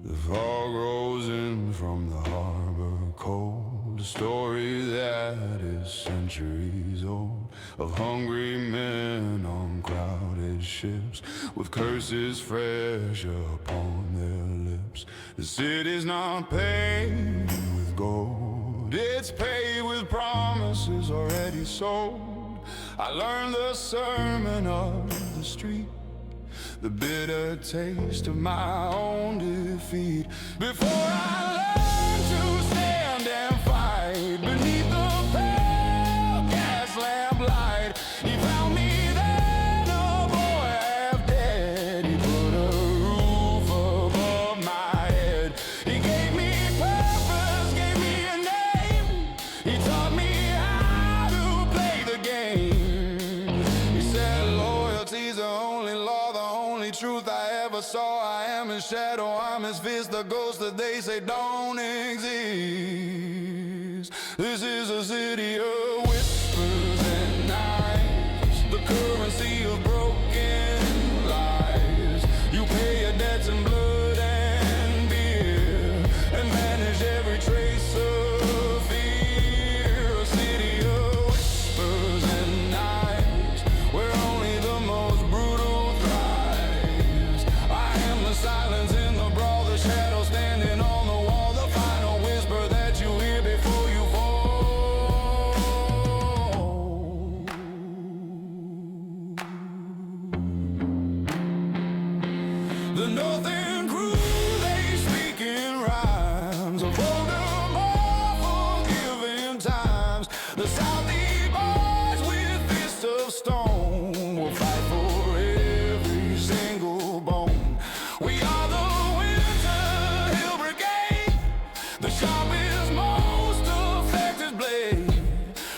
The fog rolls in from the harbor cold, a story that is centuries old, of hungry men on crowded ships, with curses fresh upon their lips. The city's not paved with gold, it's paved with promises already sold. I learned the sermon of the street, the bitter taste of my own defeat, before I learned to stand and fight beneath the pale gas lamp light. He found me then, a boy half dead. He put a roof above my head. He gave me purpose, gave me a name. He taught me how to play the game. He said loyalty's the only law, the only truth I ever saw. I am his shadow, I'm his fist, the ghost that they say don't exist. This is a city of whispers and knives, the currency of broken lies. You pay your debts in blood and beer, and banish every trace of fear. A city of whispers and knives, where only the most brutal thrives. I am the silence in the brawl, the shadow standing on the wall, the final whisper that you hear before you fall. The northern crew, they speak in rhymes of older, more forgiving times. The Southie boys with fists of stone will fight for every single bone. We are the Winter Hill Brigade, the sharpest, most effective blade.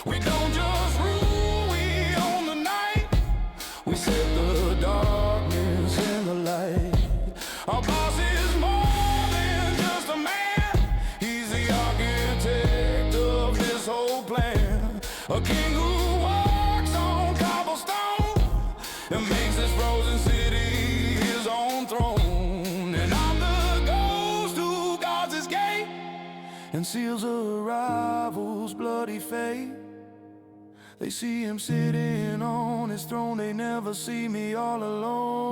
We don't just rule, we own the night. We set the darkness in the light. Our boss is more than just a man, he's the architect of this whole plan. A king who walks on cobblestone and makes this frozen city his own throne. And I'm the ghost who guards his gate and seals a rival's bloody fate. They see him sitting on his throne, they never see me all alone,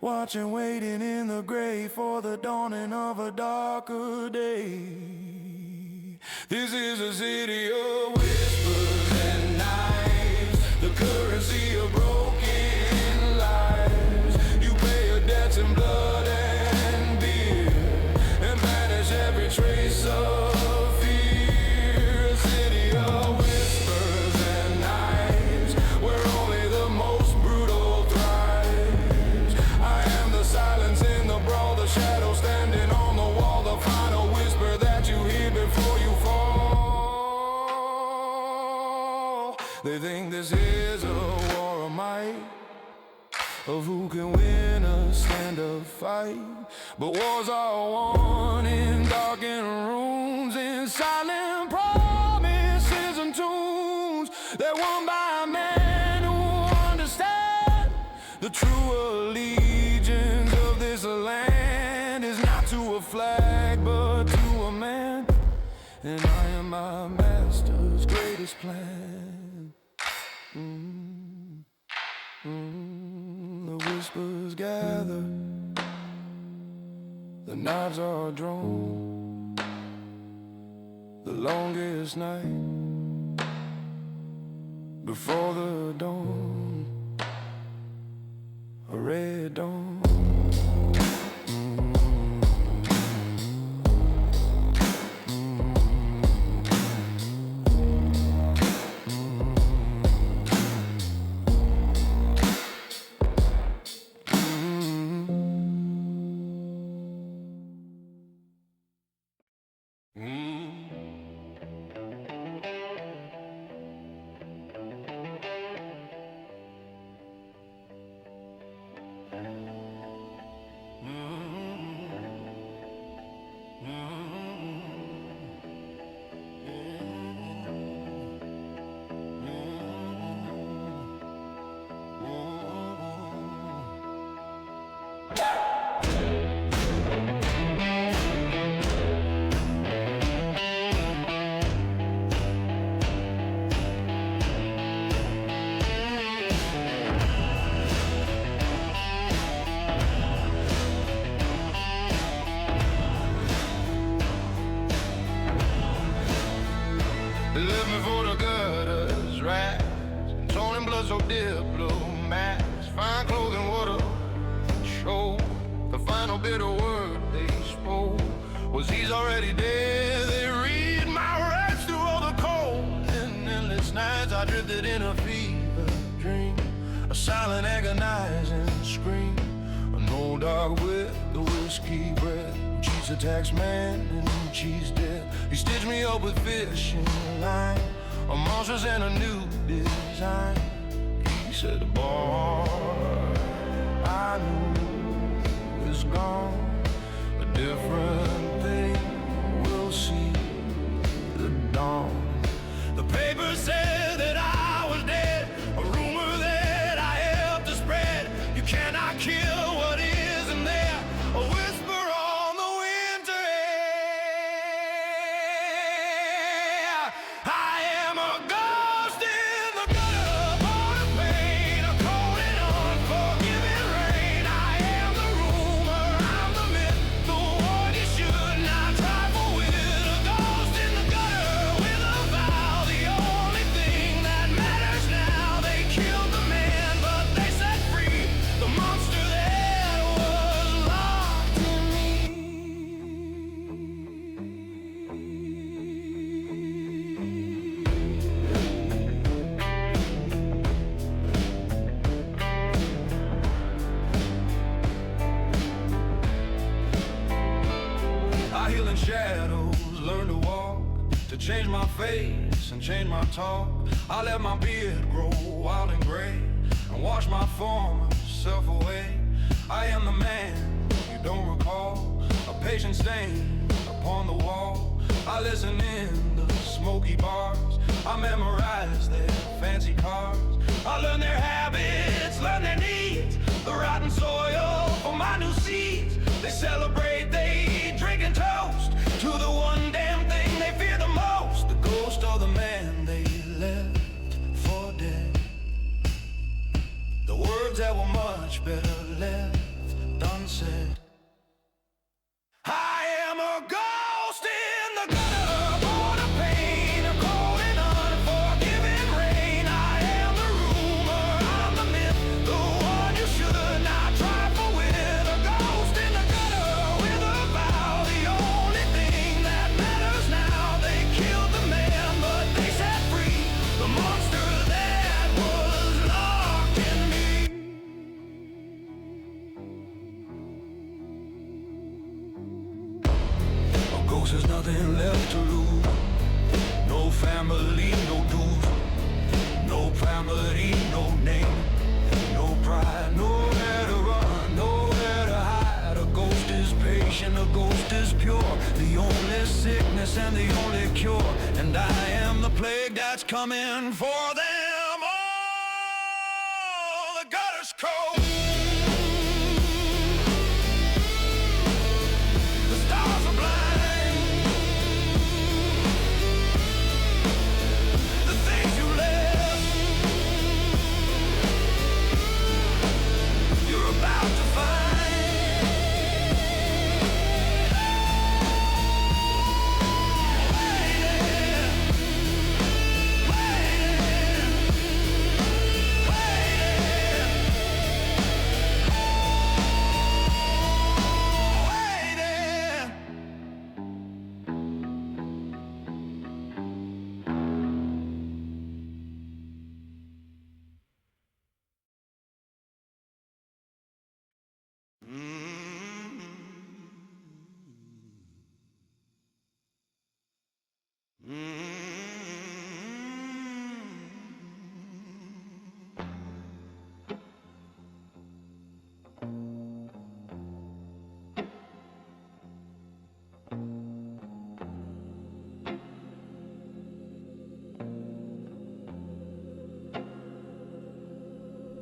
watching, waiting in the grave for the dawning of a darker day. This is a city of whispers and knives, the currency of broken lives. You pay your debts in blood and beer, and banish every trace of fear. A city of whispers and knives, where only the most brutal thrives. I am the silence in the brawl, the shadow standing on the wall, the final whisper that you hear before you fall. They think this is a war of might, of who can win a stand-up fight. But wars are won in darkened rooms, in silent promises and tunes. They're won by men who understand the true allegiance of this land is not to a flag but to a man. And I am my master's greatest plan. The whispers gather, the knives are drawn. The longest night before the dawn, a red dawn. an agonizing scream. An old dog with the whiskey breath. She's a tax man and she's dead. He stitched me up with fishing line, a monsters and a new design. He said, the boy I knew is gone. A different thing will see the dawn. The paper said that I was dead, a rumor that I helped to spread. You cannot kill what isn't there, a whisper on the winter air. I am a ghost in the gutter, born of pain, a cold and unforgiving rain. I am the rumor, I'm the myth, the one you should not trifle with. A ghost in the gutter with a vow, the only thing that matters now. They killed the man, but they set free the monster that was locked in me. I heal in shadows, learn to walk, to change my face and change my talk. I let my beard grow wild and gray and wash my former self away. I am the man you don't recall, a patient stain upon the wall. I listen in the smoky bars, I memorize their fancy cars. I learn their habits, learn their needs, the rotten soil for my new seeds. They celebrate, they drink and toast to the one damn thing they fear the most, the ghost of the man they left for dead. The words that were much better left unsaid. I am a ghost in the gutter, born of pain, a cold and unforgiving rain. I am the rumor, I'm the myth, the one you should not trifle with. A ghost in the gutter with a vow, the only thing that matters now. They killed the man, but they set free the monster that was locked in me. A ghost has nothing left to lose. No family, no dues. No family, no name. No pride, nowhere to run, nowhere to hide. A ghost is patient, a ghost is pure. The only sickness and the only cure. And I am the plague that's coming for them all. The gutter's cold. The stars are blind. The things you left, you're about to find.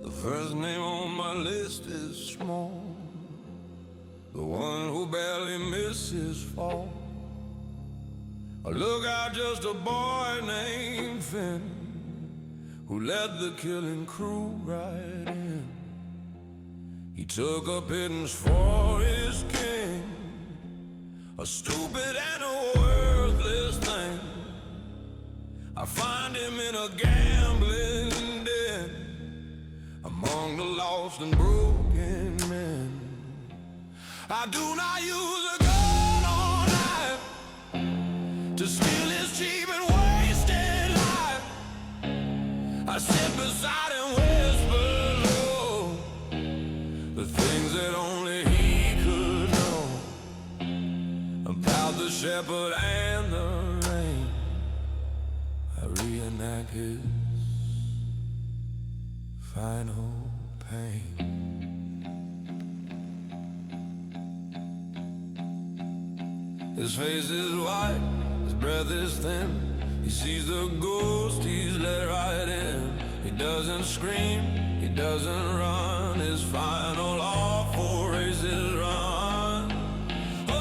The first name on my list is small, the one who barely misses fall. Look out, just a boy named Finn, who led the killing crew right in. He took a pittance for his king, a stupid and a worthless thing. I find him in a gambling den, among the lost and broken men. I do not use a gun or knife to steal his cheap and wasted life. I sit beside him, whisper low, the things that only he could know about the shepherd and the rain. I reenact his final pain. His face is white, his breath is thin. He sees the ghost he's let right in. He doesn't scream, he doesn't run. His final awful race is run. Oh,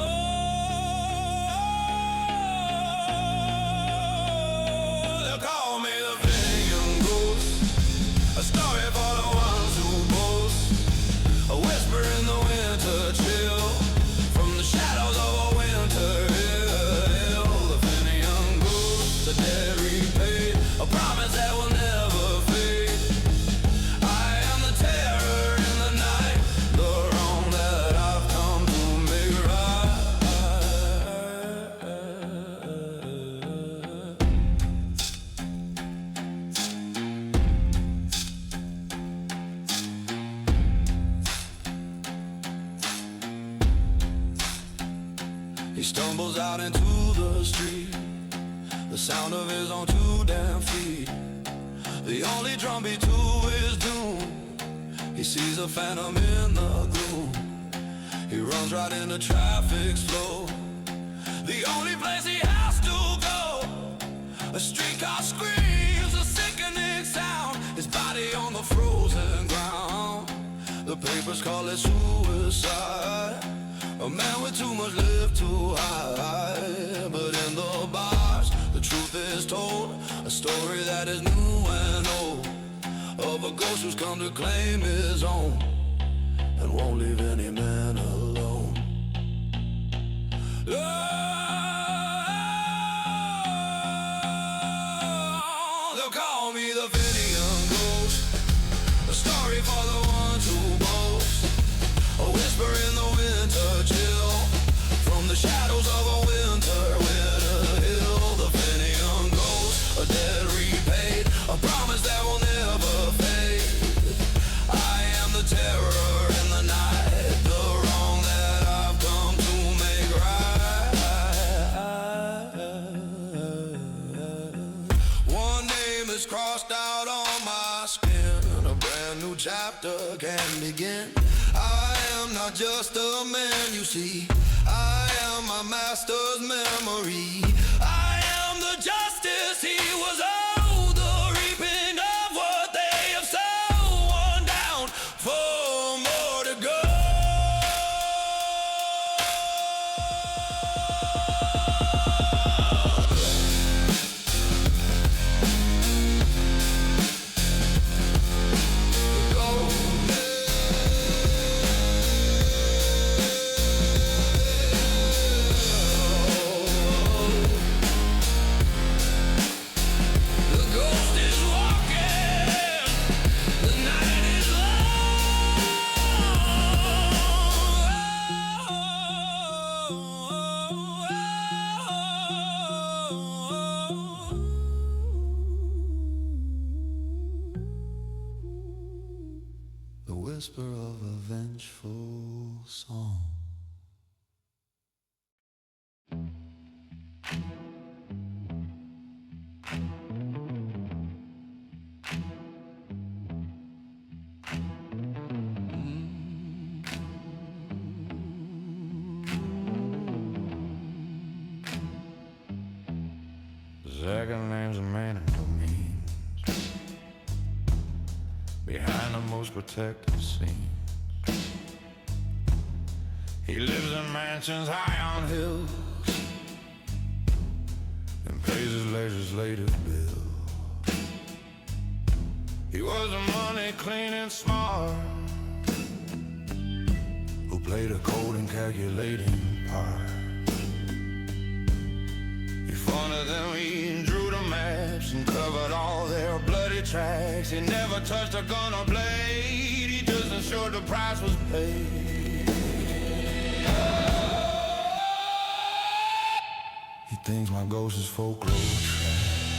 they'll call me the Finnegan Ghost, a story for the ones who boast, a whisper in the winter chill, from the shadows of a winter hill. The Finnegan Ghost, a dead repaid, a promise that will never fade. I am the terror in the night, the wrong that I've come to make right. He stumbles out into the street, the sound of his own two damn feet, the only drumbeat to his doom. He sees a phantom in the gloom. He runs right into traffic's flow, the only place he has to go. A streetcar screams a sickening sound, his body on the frozen ground. The papers call it suicide, a man with too much left to hide. But in the bars, the truth is told, a story that is new and old, of a ghost who's come to claim his own, and won't leave any man alone. Oh, they'll call me the Finnegan Ghost, a story for the ones who boast, a whisper in the winter chill, from the shadows of a winter hill. The Finnegan Ghost, a debt repaid, a promise that will never fade. I am the terror in the night, the wrong that I've come to make right. One name is crossed out on my skin, a brand new chapter can begin. I am not just a man, you see, I am my master's memory. I am the justice he was owed, the reaping of what they have sown, down for more to go. The whisper of a vengeful song. Second name's a man in no means, behind the most protective scenes. He lives in mansions high on hills and pays his legislative bill. He was a money clean and smart, who played a cold and calculating part. He funded them, he drew the maps and covered all their bloody tracks. He never touched a gun or blade, he just ensured the price was paid. He thinks my ghost is folklore trash,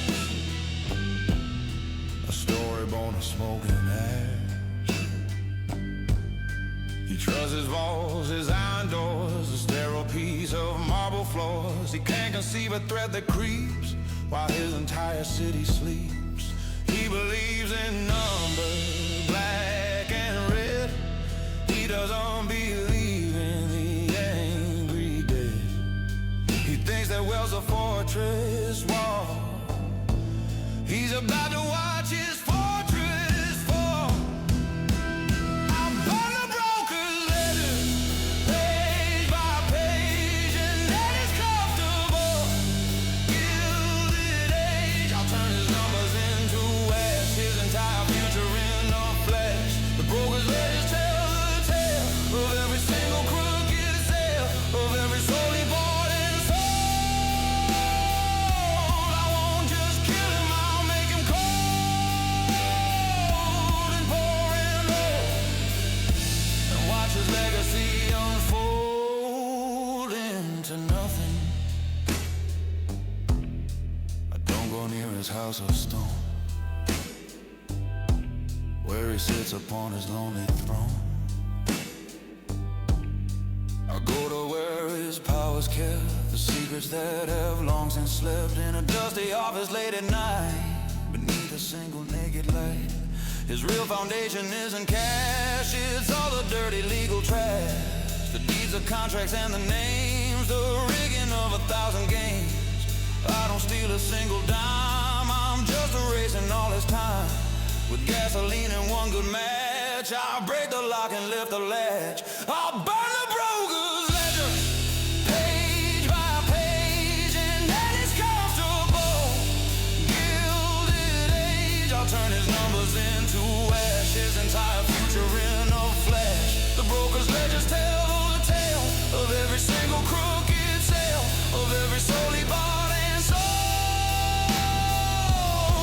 a story born of smoke and ash. He trusts his walls, his iron doors, a sterile piece of marble floors. He can't conceive a threat that creeps while his entire city sleeps. He believes in numbers, black and red. He doesn't believe in the angry dead. He thinks that wealth's a fortress wall. He's about to watch his fortress fall. I'll burn the broker's letters, page by page, and that is comfortable. Gilded age, I'll turn his numbers into ash, his entire future in a flash. The broker's letters tell the tale of every single crooked sale, of every soul he bought and sold. I won't just kill him, I'll make him cold and pouring low, and watch his legacy unfold into nothing. I don't go near his house of stone, where he sits upon his lonely throne. I go to where his power's kept, the secrets that have long since slept in a dusty office late at night, beneath a single naked light. His real foundation isn't cash, it's all the dirty legal trash, the deeds of contracts and the names, the rigging of 1,000 games. I don't steal a single dime, I'm just erasing all his time. With gasoline and one good match, I'll break the lock and lift the latch. I'll burn the broker's ledger, page by page, and that is comfortable. Gilded age, I'll turn his numbers into ash, his entire future in a flash. The broker's ledgers tell the tale of every single crooked sale, of every soul he bought and sold.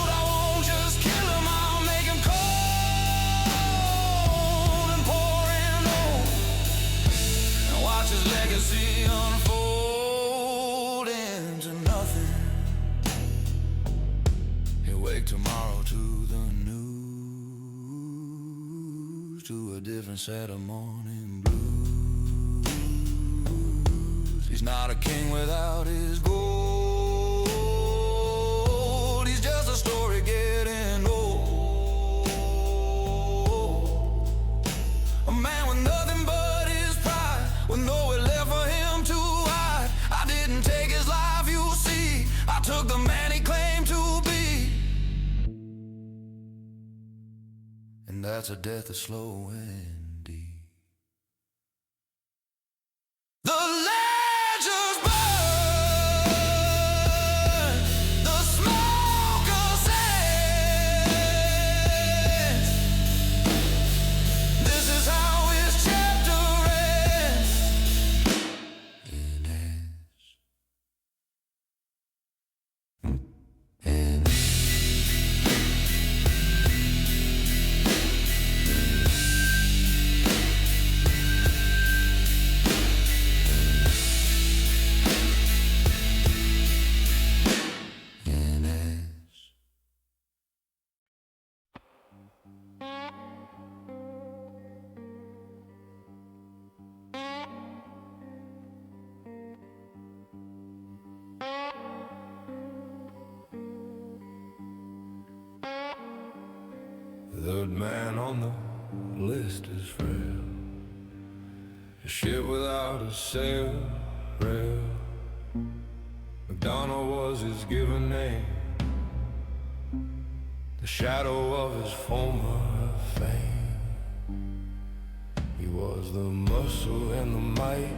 I won't just kill him, I'll make him cold and pouring low, and watch his legacy unfold into nothing. He'll wake tomorrow to the news, to a different set of morning blues. He's not a king without his gold. He's just a story getting old. A man with nothing but his pride, with nowhere left for him to hide. I didn't take his life, you see, I took the man he claimed to be. And that's a death that's slow and deep. The ledgers burn, the smoke ascends. This is how his chapter ends. It ends. It ends. Third man on the list is frail, a ship without a sail, rail. McDonald was his given name, the shadow of his former fame. He was the muscle and the might,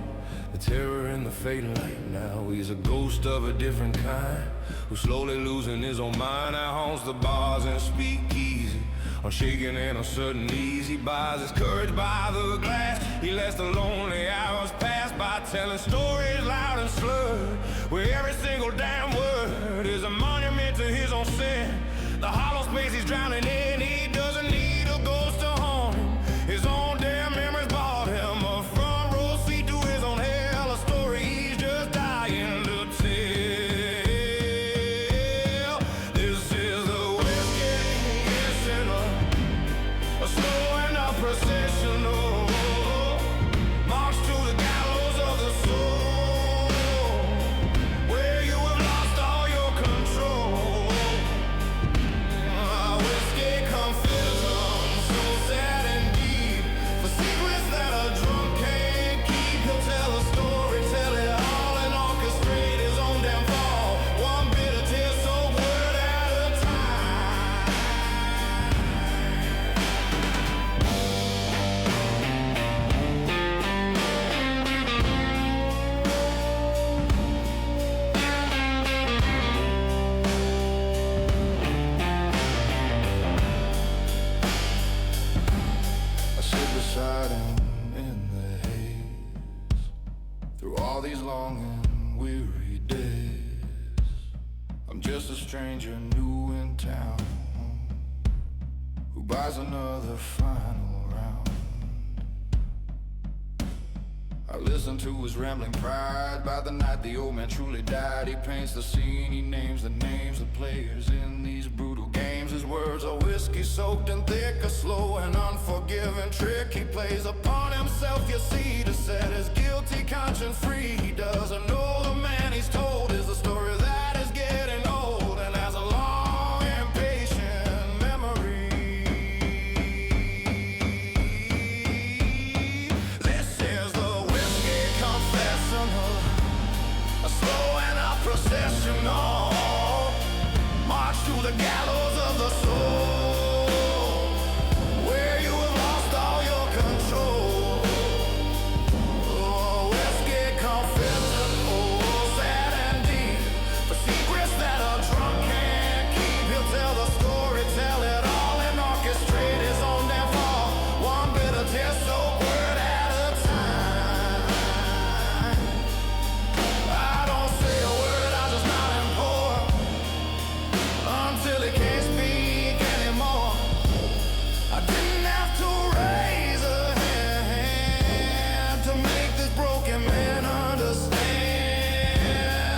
the terror and the fading light. Now he's a ghost of a different kind, who's slowly losing his own mind. Now haunts the bars and speakeasy, unshaken and uncertain ease. He buys his courage by the glass. He lets the lonely hours pass by, telling stories loud and slurred, where every single damn word is a monument to his own sin. The hollow space he's drowning in, he doesn't need a ghost to haunt him. His own damn memories bought him a front row seat to his own hell, a story he's just dying to tell. This is the whiskey a slow and a processional. Through all these long and weary days, I'm just a stranger new in town, who buys another final round. I listen to his rambling pride. By the night the old man truly died. He paints the scene, he names the names of players in these brutal games. His words are whiskey soaked and thick, a slow and unforgiving trick he plays upon himself, you see, to set his guilty conscience free. He doesn't know the man he's told is the story that is getting old and has a long impatient memory. This is the whiskey confessional, a slow and a processional march to the gallows of the soul, where you have lost all your control. Oh, whiskey confessional, sad and deep, for secrets that a drunk can't keep. He'll tell the story, tell it all, and orchestrate his own downfall, one bitter tear-soaked word at a time. I don't say a word, I just nod and pour until he can't speak anymore. I didn't have to raise a hand to make this broken man understand.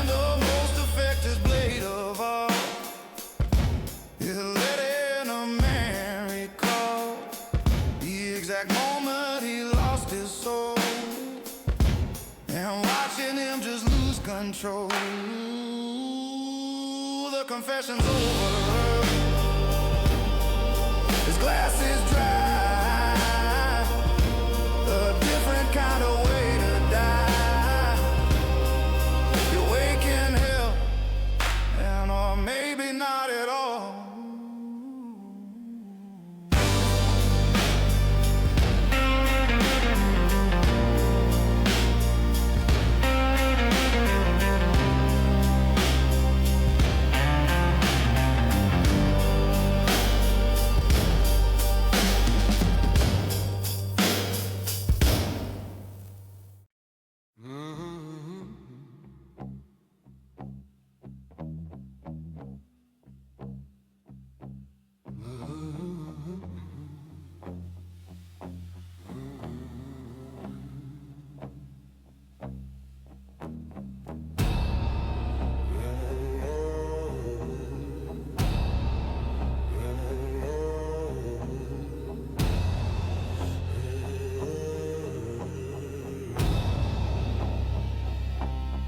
The most effective blade of all is letting a man recall the exact moment he lost his soul, and watching him just lose control. The confession's over, his glass is dry, a different kind of way to die. You're wake in hell, and or maybe not at all.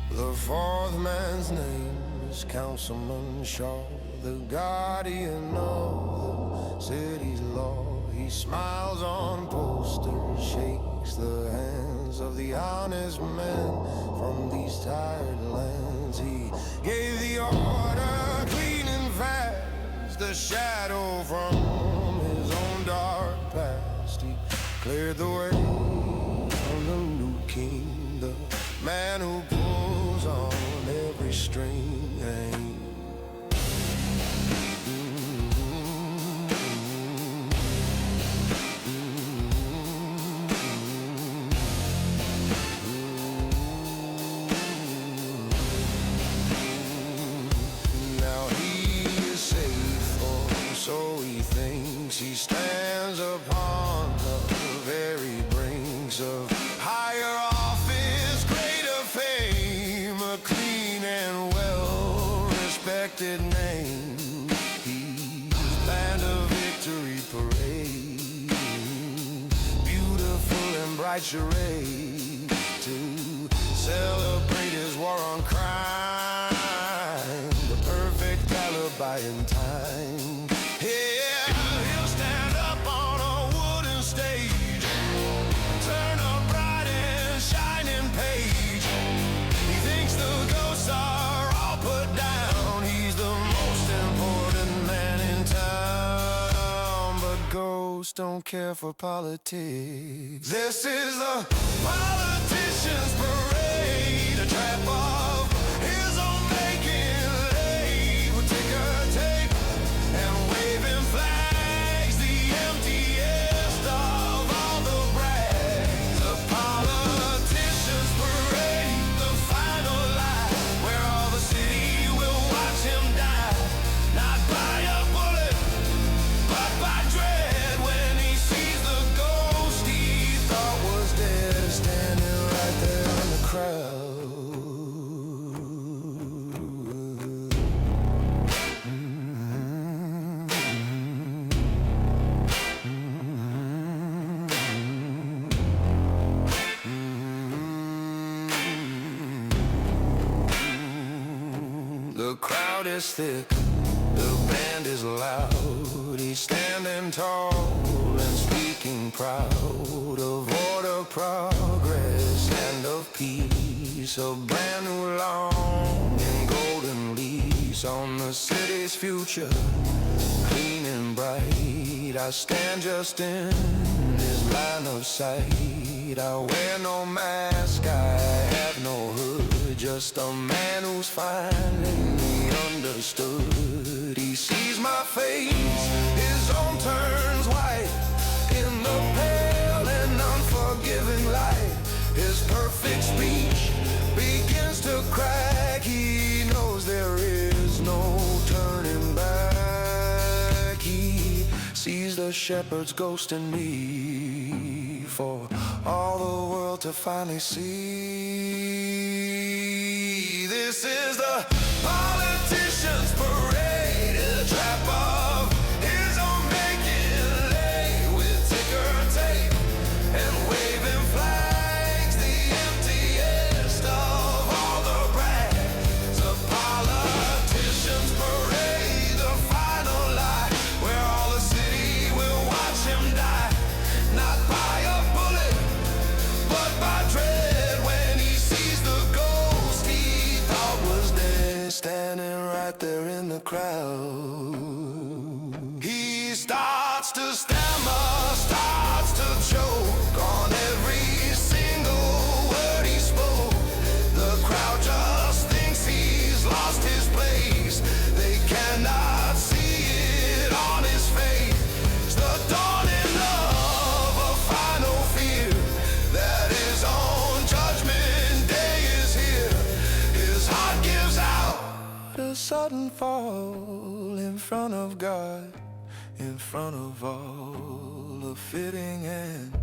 The fourth man's name is Councilman Shaw, the guardian of the city's law. He smiles on posters, shakes the hands of the honest men from these tired lands. He gave the order clean and fast, the shadow from his own dark past. He cleared the way on the new king, the man who pulls on every string. Now he is safe, or so he thinks. He stands upon the very brinks of higher office, greater fame, a clean and well-respected name. He's band of victory parade, beautiful and bright charade, to celebrate his war on crime, the perfect alibi in time. Yeah, he'll stand up on a wooden stage, turn a bright and shining page. He thinks the ghosts are all put down. He's the most important man in town, but ghosts don't care for politics. This is the politician's parade, a trap of his own making, laid with ticker tape and waving flags, the emptiest of all the brags. The politician's parade. crowd. The crowd is thick, the band is loud. He's standing tall and speaking proud of order, progress, and of peace. A brand new long and golden lease on the city's future, clean and bright. I stand just in his line of sight. I wear no mask, I have no hood, just a man who's finally understood. He sees my face, his own turns white in the pale and unforgiving light. His perfect speech begins to crack. He knows there is no turning back. He sees the shepherd's ghost in me, for all the world to finally see. This is the politician's parade, a trap of his own making, laid with ticker tape and waving flags, the emptiest of all the brags. A politician's parade, the final lie, where all the city will watch him die, not by a bullet, but by dread. When he sees the ghost he thought was dead, standing right there in the crowd. He starts to stammer, starts to choke on every single word he spoke. The crowd just thinks he's lost his place. They cannot see it on his face. It's the dawning of a final fear that his own judgment day is here. His heart gives out a sudden fall in front of God, in front of all, a fitting end,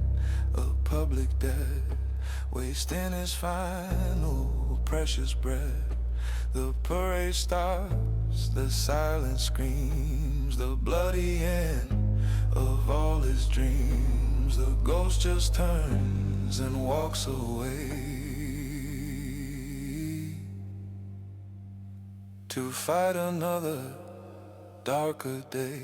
a public debt, wasting his final precious breath. The parade stops, the silence screams, the bloody end of all his dreams. The ghost just turns and walks away to fight another darker day.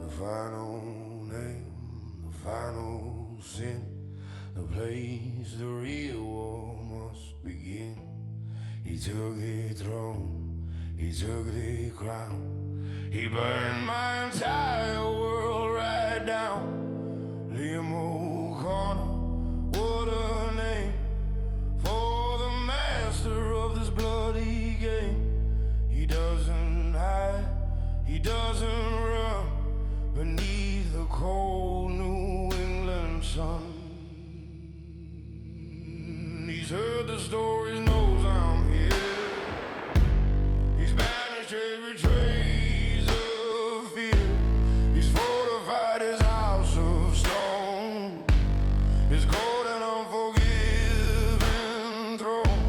The final name, the final sin, the place the real war must begin. He took the throne, he took the crown, he burned my entire world right down. Liam O'Connor, what a name for the master of this bloody game. He doesn't hide, he doesn't run beneath the cold New England sun. He's heard the stories, knows I'm here. He's banished every trace of fear. He's fortified his house of stone, his cold and unforgiving throne.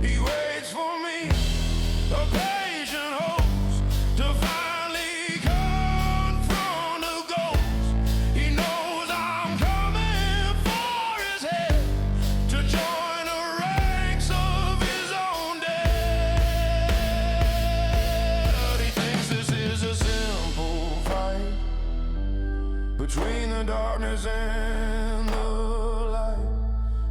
He waits for me, a patient hopes to finally confront the ghost. He knows I'm coming for his head to join the ranks of his own dead. He thinks this is a simple fight between the darkness and the light.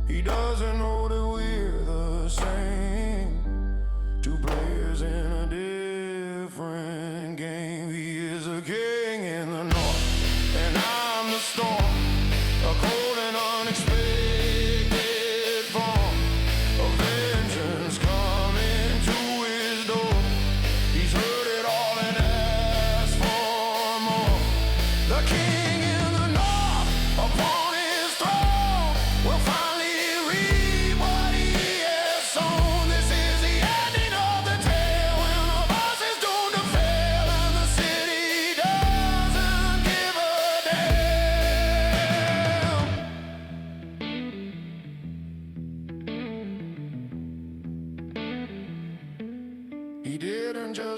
He doesn't know that we're the same, two players in a different game. He is a king in the north, and I'm the storm, a cold and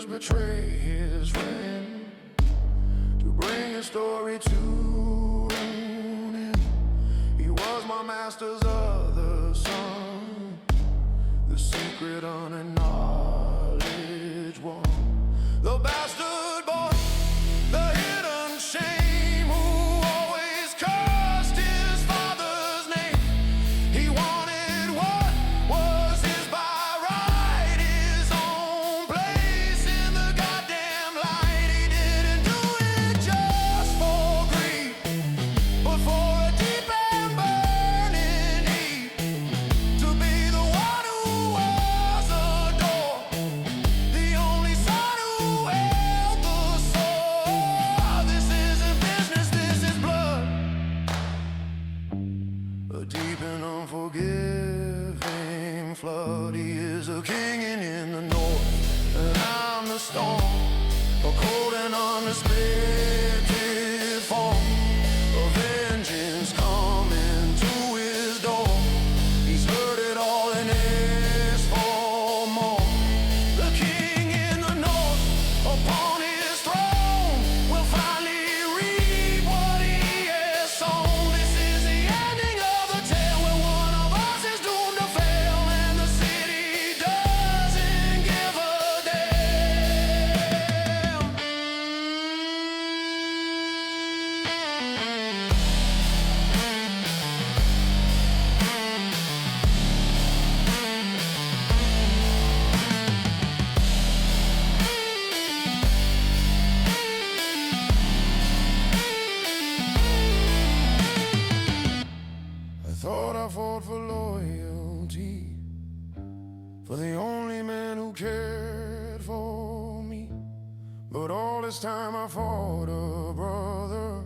must betray his friend to bring his story to an end. He was my master's other son, the secret unacknowledged one, the bastard boy, the hidden shame who always cursed his father's name. He wanted what was his by right, his own place in the goddamn light. He didn't do it just for greed, but for a deep and burning need to be the one who was adored, the only son who held the sword. This isn't business, this is blood, a deep and unforgiving flood. He is a king in the north, and I'm the storm, a cold and unexpected form of vengeance coming to his door. He's heard it all and is for more. The king in the north upon his throne will finally reap what he has sown. This is the ending of the tale where one of us is doomed to fail and the city doesn't give a damn. I thought I fought for loyalty, for the only man who cared for me. But all this time I fought a brother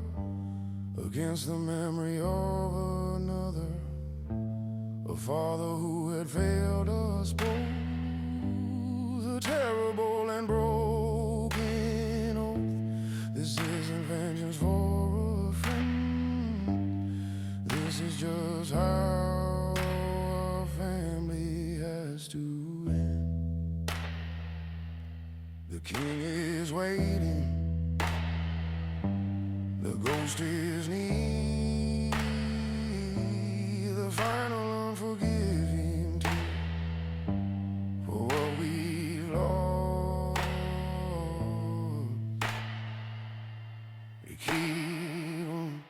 against the memory of another, a father who had failed us both, a terrible and broken oath. This isn't vengeance for a friend, this is just how our family has to end. The king is waiting, the ghost is near, the final unforgiving tear for what we've lost. We keep on.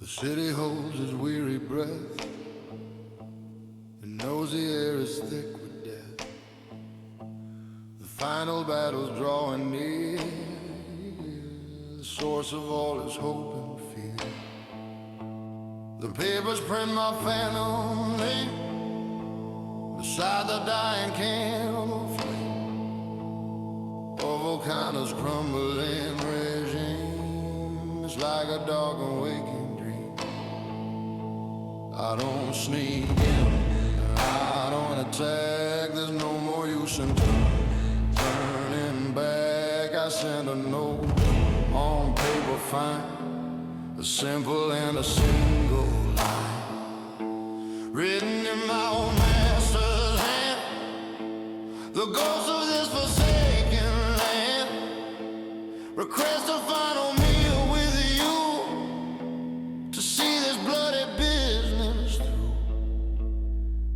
The city holds its weary breath and knows the air is thick with death. The final battle's drawing near, the source of all is hope and fear. The papers print my phantom name beside the dying candle flame of volcanoes crumbling regime. It's like a dog awakening dream. I don't sneak in, I don't attack. There's no more use in turning back. I send a note on paper fine, a simple and a single line, written in my old master's hand. The ghost of this forsaken land request a final meal with you to see this bloody business through.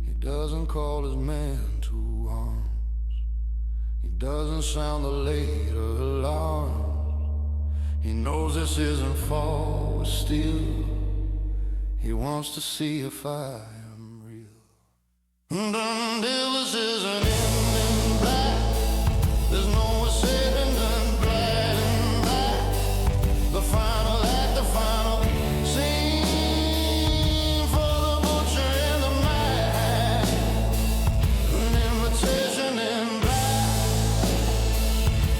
He doesn't call his men to arms, he doesn't sound the later alarms. He knows this isn't fall, but still he wants to see if I am real. And until this isn't ending black, there's no more saving than black and black. The final act, the final scene for the butcher and the man. An invitation in black,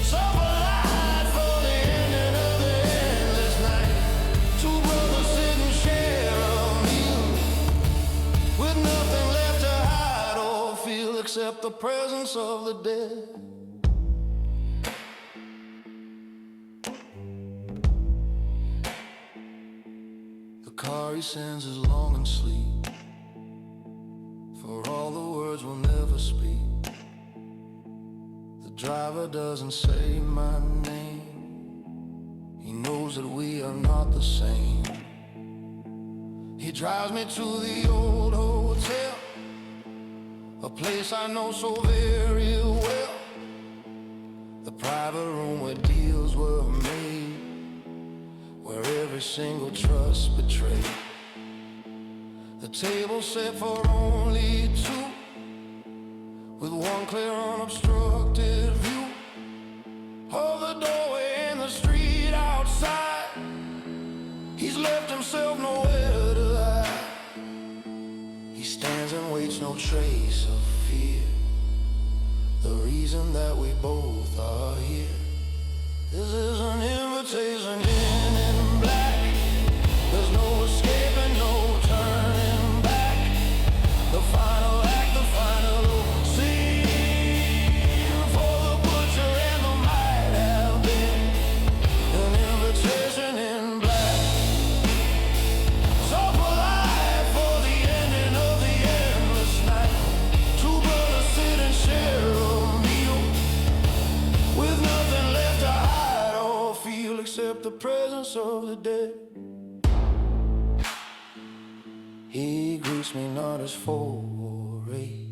supper light for the ending of the endless night. Two brothers sitting share a meal with nothing left to hide or feel except accept the presence of the dead. The car he sends is long and sleep, for all the words we'll never speak. The driver doesn't say my name, he knows that we are not the same. He drives me to the old hotel, a place I know so very well. The private room where deals were made, where every single trust betrayed. The table set for only two, with one clear unobstructed view of the doorway in the street outside. He's left himself nowhere to hide. He stands and waits, no trace of fear, the reason that we both are here. This is an invitation in black. There's no escaping, no turning back. The final act, the final scene, for the butcher and the might have been. An invitation in black, so polite for the ending of the endless night. Two brothers sit and share a meal, with nothing left to hide or feel except the presence of the dead. He greets me not as foray,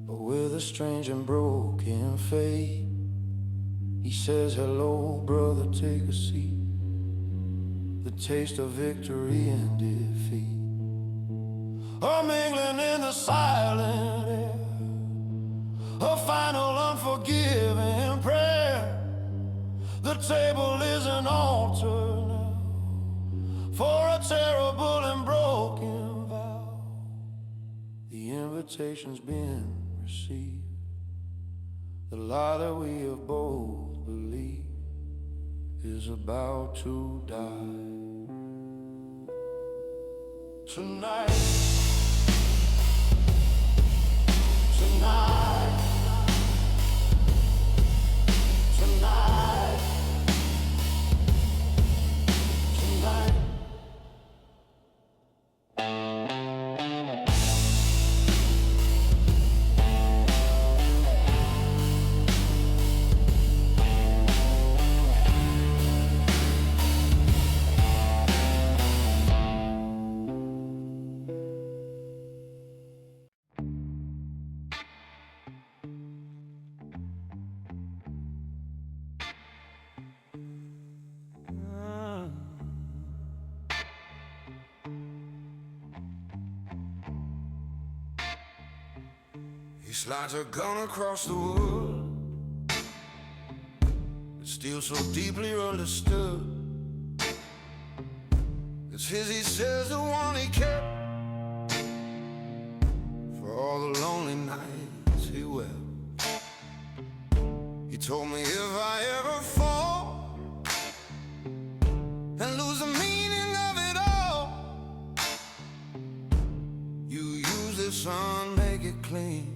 but with a strange and broken faith. He says, hello brother, take a seat. The taste of victory and defeat are mingling in the silent air, a final unforgiving prayer. The table is an altar now, for a terrible and broken vow. The invitation's been received, the lie that we have both believed is about to die. Tonight, tonight, tonight, tonight. He slides a gun across the wood, it's still so deeply understood. It's his, he says, the one he kept for all the lonely nights he wept. He told me if I ever fall and lose the meaning of it all, you use this sun, make it clean.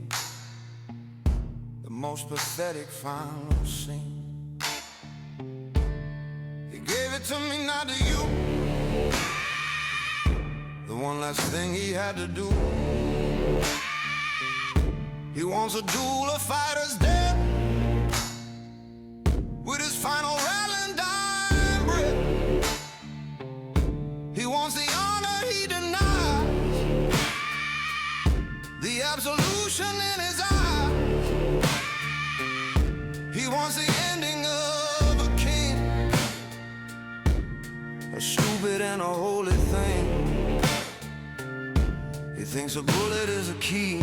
The most pathetic final scene. He gave it to me, not to you. The one last thing he had to do. He wants a duel, a fighter's dead, with his final rattling dime breath. He wants the honor he denies, the absolution in his eyes. He wants the ending of a king, a stupid and a holy thing. He thinks a bullet is a key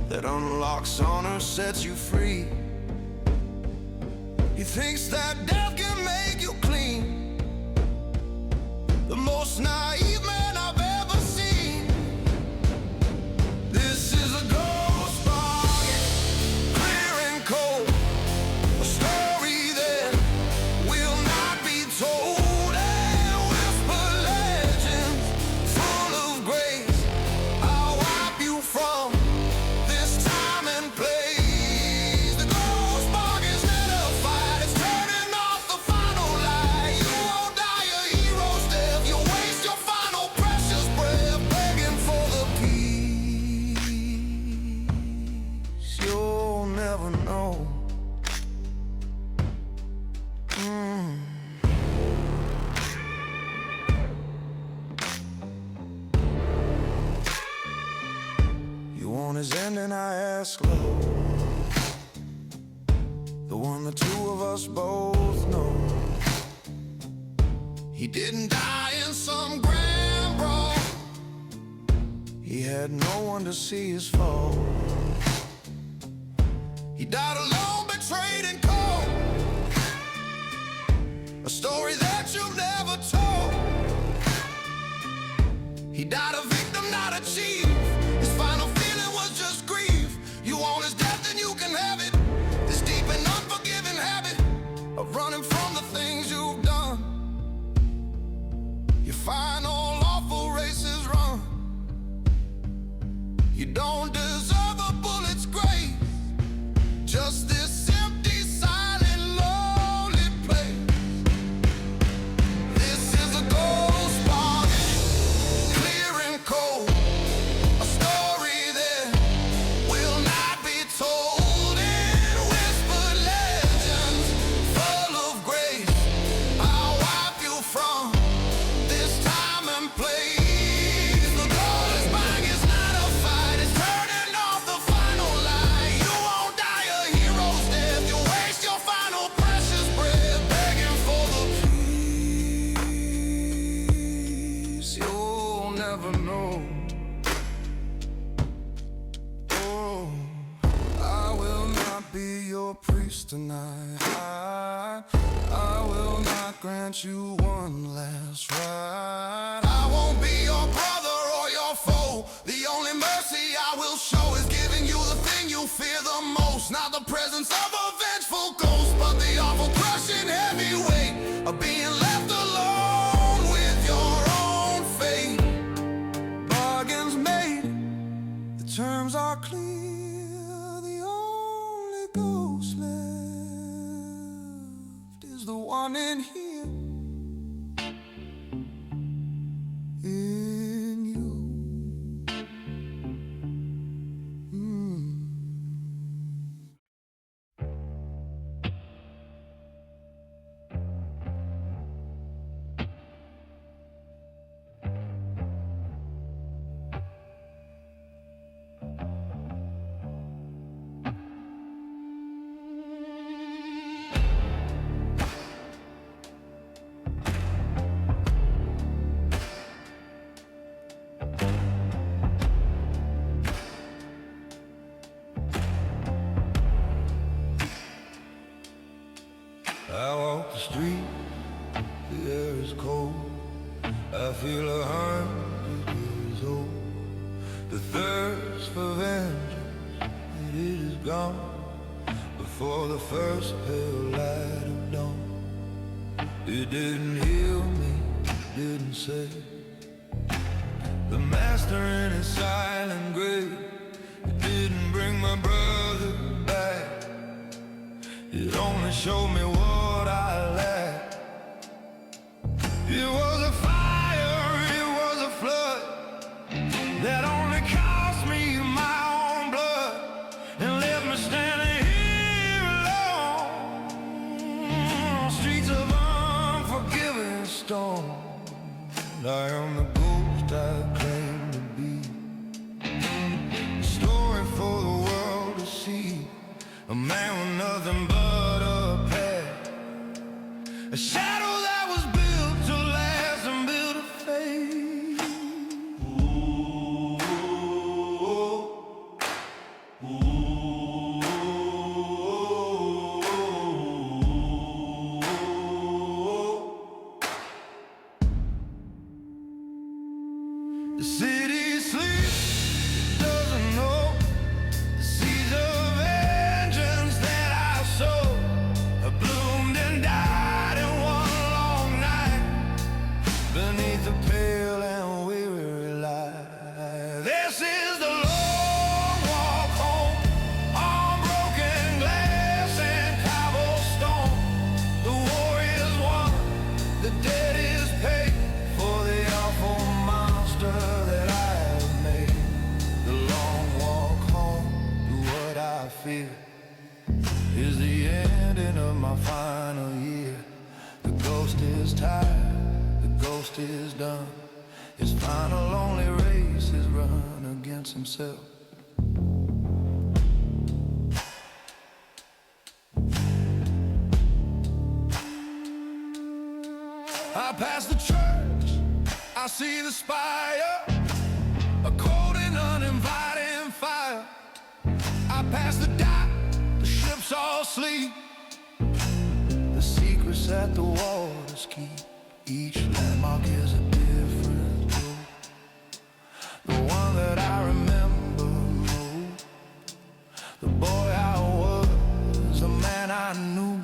that unlocks honor, sets you free. He thinks that death can make you clean, the most naive man I've ever seen. This is a ghost bargain, clear and cold, a story that will not be told, and whisper legends full of grace. I'll wipe you from is ending, I ask love, the one the two of us both know. He didn't die in some grand brawl. He had no one to see his fall. He died alone, betrayed and cold, a story that you've never told. He died a victim, not a chief. His final feeling was just grief. You want his death and you can have it. This deep and unforgiving habit of running from the things you've done. Your final awful race is run. You don't deserve a bullet's grace, just this empty, silent, lonely place. This is a ghost bargain, clear and cold, a story that will not be told in whispered legends, full of grace. I'll wipe you from this time and place. The goal is mine, it's not a fight, it's turning off the final light. You won't die a hero's death, you waste your final precious breath, begging for the peace you'll never know. Oh, I will not be your priest tonight. I will not grant you one last ride. I won't be your brother or your foe. The only mercy I will show is giving you the thing you fear the most. Not the presence of a vengeful ghost, but the awful crushing heavy weight of being left alone with your own fate. Bargains made, the terms are clear. The only ghost left is the one in here, in you. I walk the street, the air is cold. I feel 100 years old. The thirst for vengeance, it is gone before the first pale light of dawn. It didn't heal me, didn't save. The master in his silent grave, it didn't bring my brother back. It only showed me what I lacked. It was a fire, it was a flood that only cost me my own blood and left me standing here alone on streets of unforgiving stone. I am the ghost I claim to be, a story for the world to see. A man with nothing but a past, a shadow that was built to last and built to fade. Ooh, ooh, ooh. The city sleeps, it doesn't know the seeds of vengeance that I sowed have bloomed and died in one long night beneath the pale and weary light. This is the long walk home on broken glass and cobblestone. The war is won, the debt is paid for the awful monster that I have made. The long walk home to what I fear is the ending of my final year. The ghost is tired, the ghost is done. His final lonely race is run against himself. I pass the church, I see the spire, a cold and uninviting fire. I pass the dock, the ships all sleep, the secrets that the waters keep. Each landmark is a different road, the one that I remember most. The boy I was, the man I knew,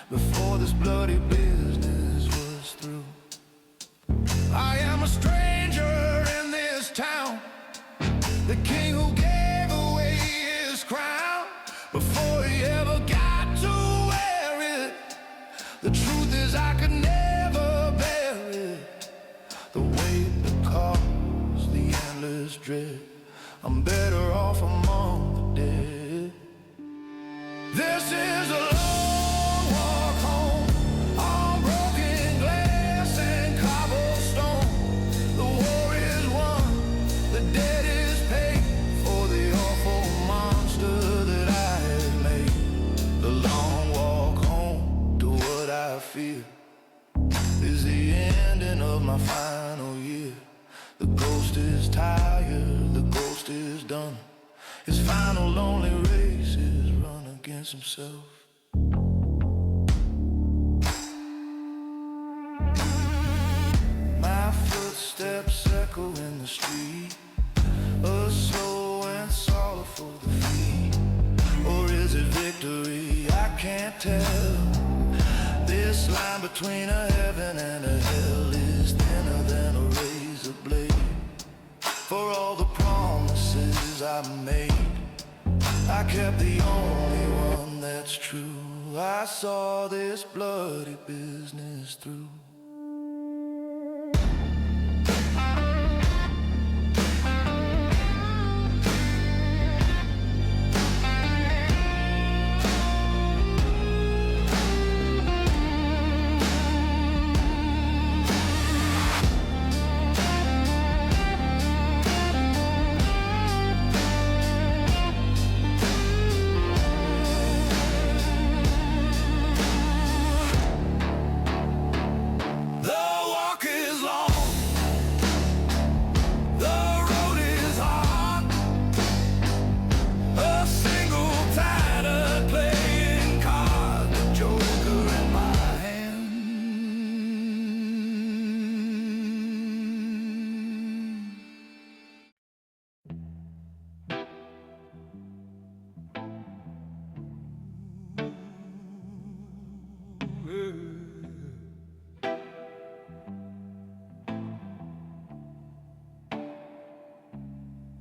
before this bloody business was through. I am a stranger in this town, the king who gave away his crown before he ever got to wear it. The truth is I could never bear it, the weight that caused the endless dread. I'm better off among the dead. This is a long walk home on broken glass and cobblestone. The war is won, the debt is paid for the awful monster that I had made. The long walk home to what I fear is the ending of my final year. The ghost is tired, the ghost is done. His final lonely race is run against himself. My footsteps echo in the street, a slow and sorrowful defeat. Or is it victory? I can't tell. This line between a heaven and a hell is thinner than a razor blade. For all the promises I made, I kept the only one that's true. I saw this bloody business through.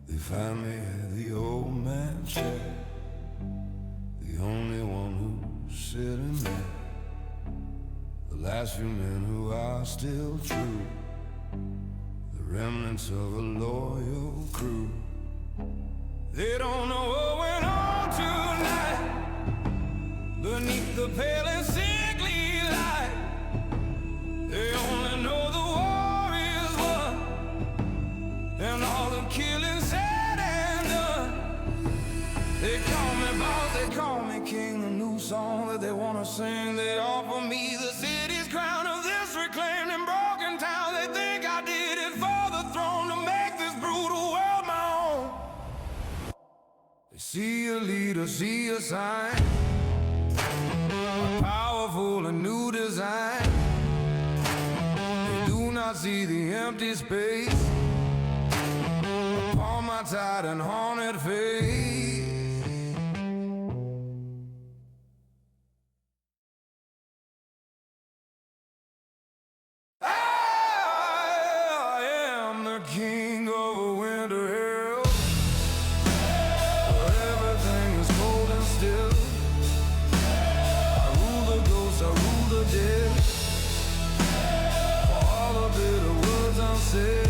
They find me at the old man's chair, the only one who's sitting there. The last few men who are still true, the remnants of a loyal crew. They don't know what went on tonight beneath the pale and sickly light. They only know the war is won and all the killing said and done. They call me boss, they call me king. The new song that they wanna sing, they offer me the city's crown of this reclaimed and broken town. They think I did it for the throne, to make this brutal world my own. They see a leader, see a sign, a powerful and new design. They do not see the empty space upon my tired and haunted face. I am the king of a winter hell, where everything is cold and still. I rule the ghosts, I rule the dead, for all the bitter words unsaid.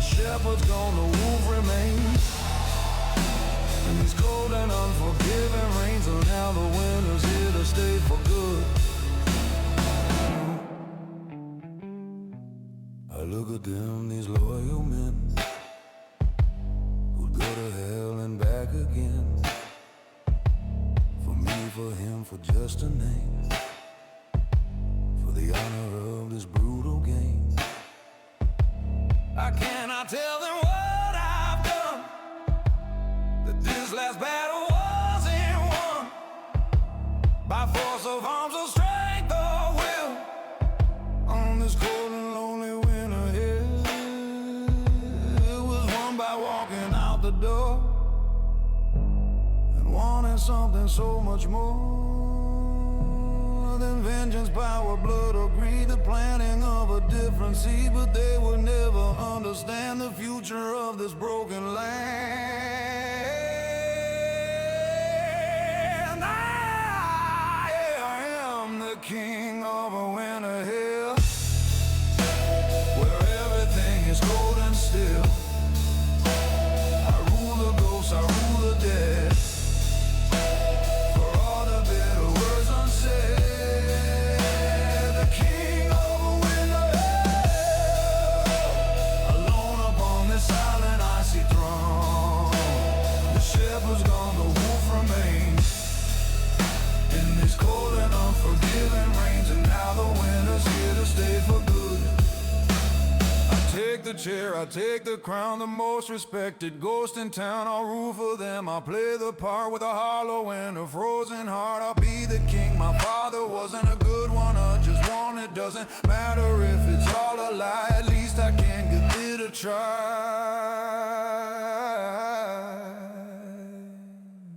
Shepherd's gone, the wolf remains, and these cold and unforgiving rains. So now the winter's here to stay for good. I look at them, these loyal men who'd go to hell and back again. For me, for him, for just a name, for the honor of this brutal game. I cannot tell them what I've done, that this last battle wasn't won by force of arms or strength or will. On this cold and lonely winter hill, it was won by walking out the door and wanting something so much more than vengeance, power, blood, or greed. The planting of a different seed, but they would never understand the future of this broken land. I am the king of a winter hill, where everything is cold and still. I rule the ghosts, I rule the dead, for all the bitter words unsaid. The king of a winter hill, alone upon this silent icy throne. The shepherd's gone, the wolf remains in these cold and unforgiving rains. And now the winter's here to stay for good. I take the chair, I take the crown, the most respected ghost in town. I'll rule for them, I'll play the part with a hollow and a frozen heart. I'll be the king, my father wasn't a good one, I just want it. Doesn't matter if it's all a lie, at least I can give it a try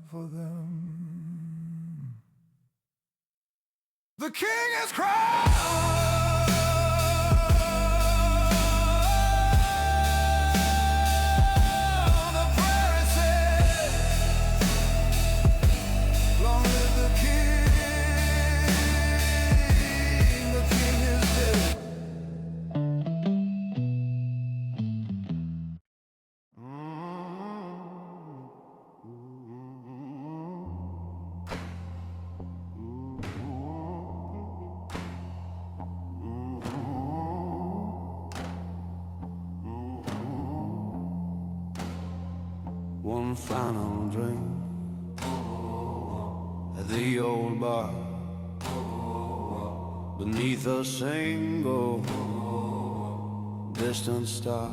for them. The king is crowned. One final drink at the old bar, beneath a single distant star.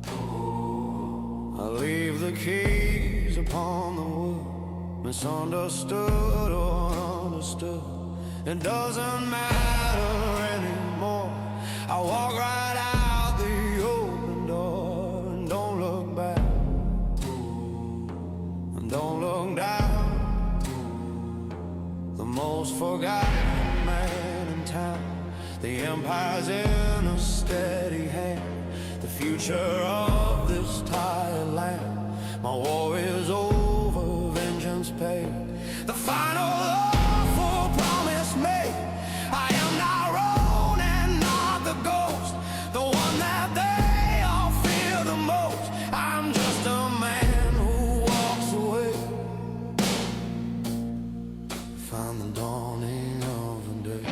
I leave the keys upon the wood, misunderstood or understood. It doesn't matter anymore. I walk right out the open door and don't look back. Don't look down. The most forgotten man in town. The empire's in a steady hand. The future of this tired land. My war is over, vengeance paid. The final awful promise made. I am not Roan and not the ghost, the one that they all fear the most. I'm just a man who walks away. Find the dawning of a day.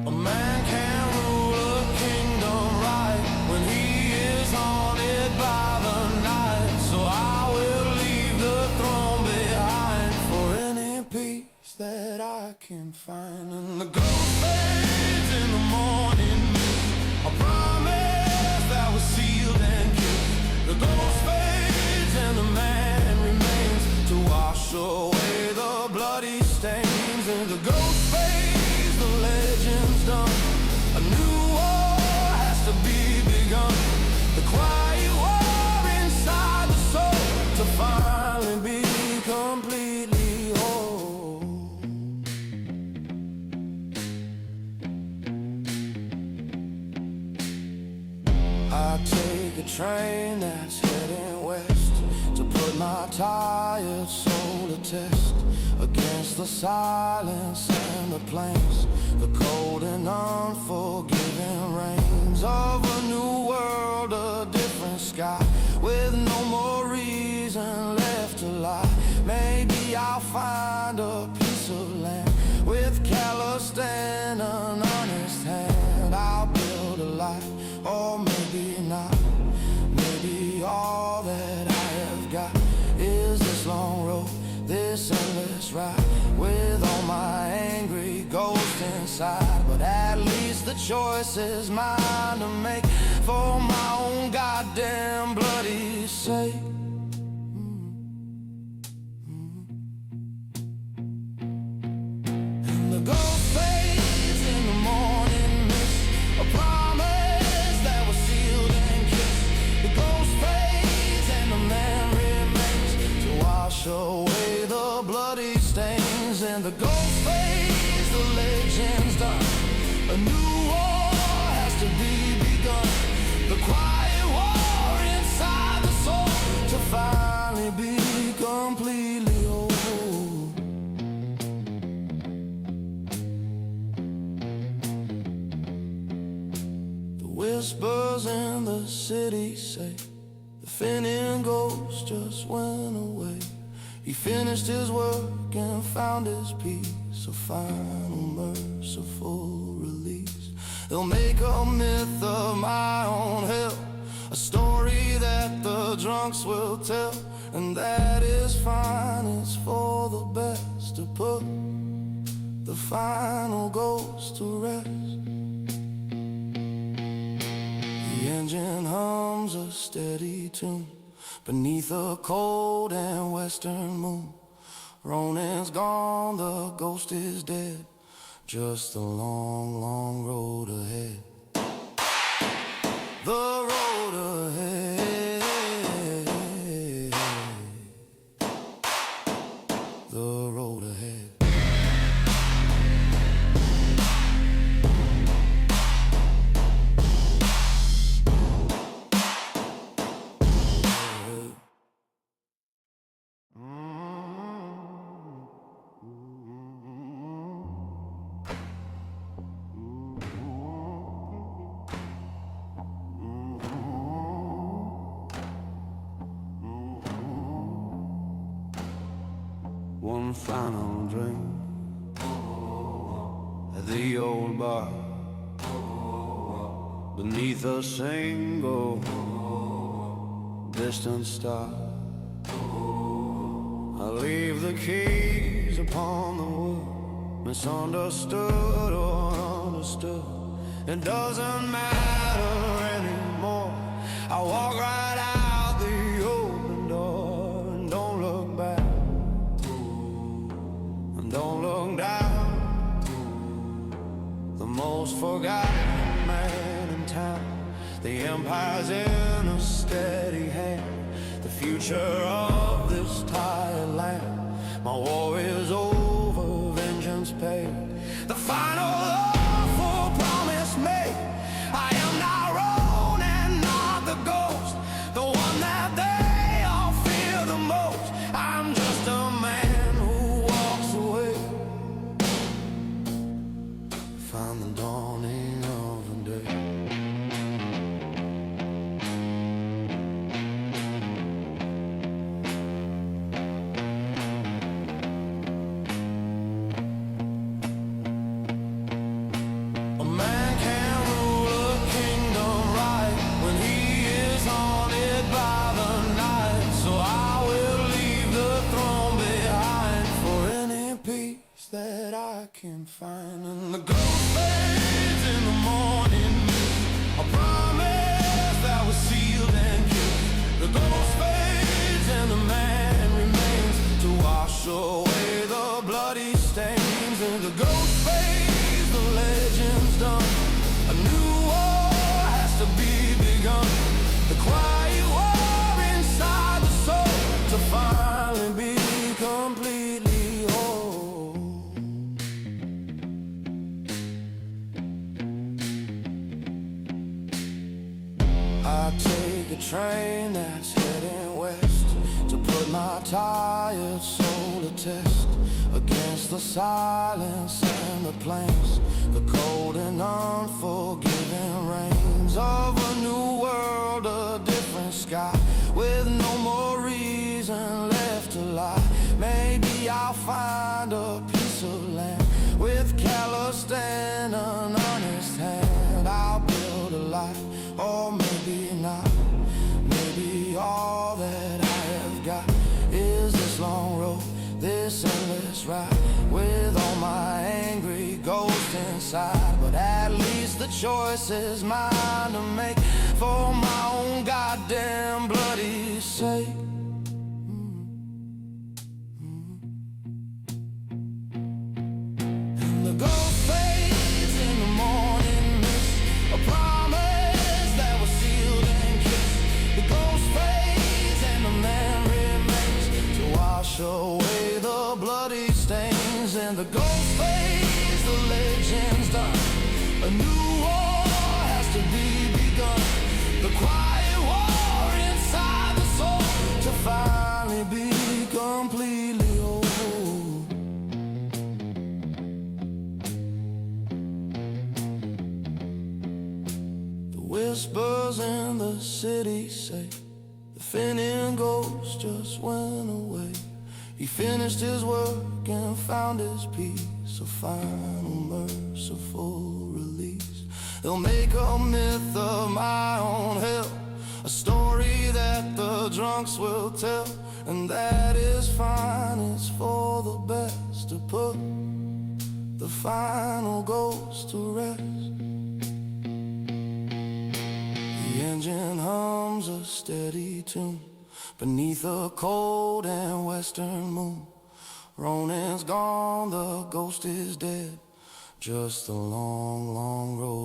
A man can't rule a kingdom right when he is haunted by the night. So I will leave the throne behind for any peace that I can find. And the ghost fades in the morning mist, a promise that was sealed and kissed. The ghost fades and the man remains to wash away the bloody stains. And the ghost fades, the legend's done. A new war has to be begun. The quiet war inside the soul to finally be completely whole. I take a train that's heading west to put my tired soul to test against the silence and the plains, the cold and unforgiving rains of a new world, a different sky, with no more reason left to lie. Maybe find a piece of land with calloused and an honest hand. I'll build a life, or maybe not. Maybe all that I have got is this long road, this endless ride, with all my angry ghosts inside. But at least the choice is mine to make, for my own goddamn bloody sake. And the ghost fades in the morning mist, a promise that was sealed and kissed. The ghost fades and the man remains to wash away the bloody stains. And the ghost fades, the legend's done. A new war has to be begun. The quiet war inside the soul, to finally be completely whole. The whispers in the city say the Finning ghost just went away. He finished his work and found his peace, a final merciful release. They'll make a myth of my own hell, a story that the drunks will tell. And that is fine, it's for the best, to put the final ghost to rest. The engine hums a steady tune beneath a cold and western moon. Ronin's gone, the ghost is dead, just a long, long road ahead. The road ahead, the road ahead. One final drink at the old bar, beneath a single distant star. I leave the keys upon the wood, misunderstood or understood. It doesn't matter anymore. I walk right out the open door and don't look back. Don't look down. The most forgotten man in town. The empire's in a steady hand. The future of this tired land. My war is over, vengeance paid. The final awful promise made. I am not Ronin, not the ghost, the one that they all fear the most. I'm just a man who walks away. Find the dawning of a day. A man can rule a kingdom right when he is haunted by the night. So I will leave the throne behind for any peace that I can find. And the ghost fades in the morning mist, a promise that was sealed and kissed. The ghost fades and the man remains to wash away the bloody stains. And the ghost fades, the legend's done. A new war has to be begun. The quiet war inside the soul, to finally be completely whole. I take a train that's heading west to put my tired soul to test against the silence and the plains, the cold and unforgiving rains of a new world, a different sky, with no more reason left to lie. Maybe I'll I'll find a piece of land with callous and an honest hand. I'll build a life, or maybe not. Maybe all that I have got is this long road, this endless ride, with all my angry ghosts inside. But at least the choice is mine to make, for my own goddamn bloody sake. And the ghost fades in the morning mist, a promise that was sealed and kissed. The ghost fades and the man remains to wash away the bloody stains. And the ghost fades, the legend's done. A new war has to be begun. The quiet war inside the soul, to finally be completely whole. The whispers in the city say the Finning ghost just went away. He finished his work and found his peace, a final merciful release. They'll make a myth of my own hell, a story that the drunks will tell. And that is fine, it's for the best to put the final ghost to rest. The engine hums a steady tune beneath a cold and western moon. Ronin's gone, the ghost is dead, just a long, long road